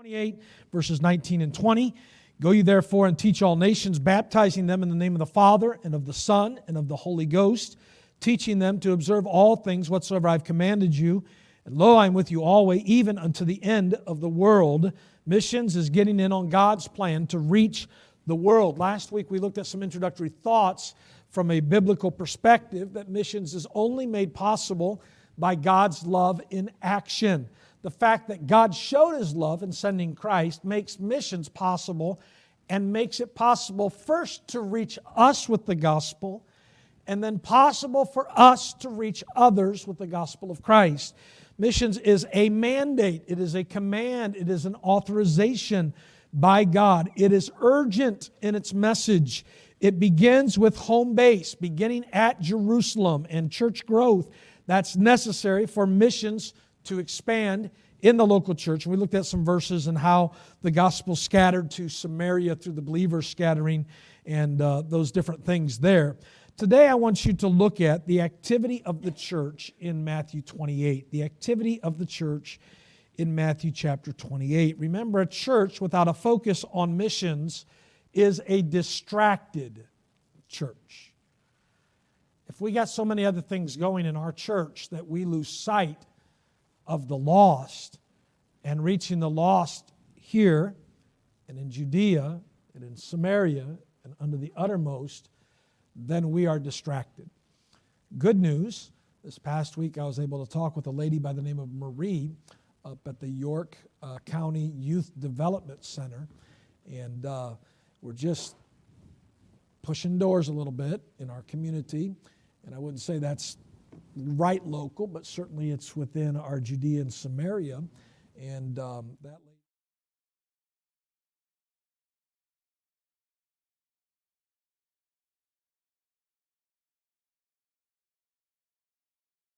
28, verses 19 and 20. Go ye therefore and teach all nations, baptizing them in the name of the Father, and of the Son, and of the Holy Ghost, teaching them to observe all things whatsoever I have commanded you. And lo, I am with you always, even unto the end of the world. Missions is getting in on God's plan to reach the world. Last week we looked at some introductory thoughts from a biblical perspective that missions is only made possible by God's love in action. The fact that God showed His love in sending Christ makes missions possible and makes it possible first to reach us with the gospel and then possible for us to reach others with the gospel of Christ. Missions is a mandate. It is a command. It is an authorization by God. It is urgent in its message. It begins with home base, beginning at Jerusalem and church growth. That's necessary for missions to expand in the local church. We looked at some verses and how the gospel scattered to Samaria through the believers scattering and those different things there. Today I want you to look at the activity of the church in Matthew 28. The activity of the church in Matthew chapter 28. Remember, a church without a focus on missions is a distracted church. If we got so many other things going in our church that we lose sight of the lost and reaching the lost here and in Judea and in Samaria and under the uttermost, then we are distracted. Good news, this past week I was able to talk with a lady by the name of Marie up at the York County Youth Development Center, and we're just pushing doors a little bit in our community, and I wouldn't say that's right local, but certainly it's within our Judea and Samaria, and that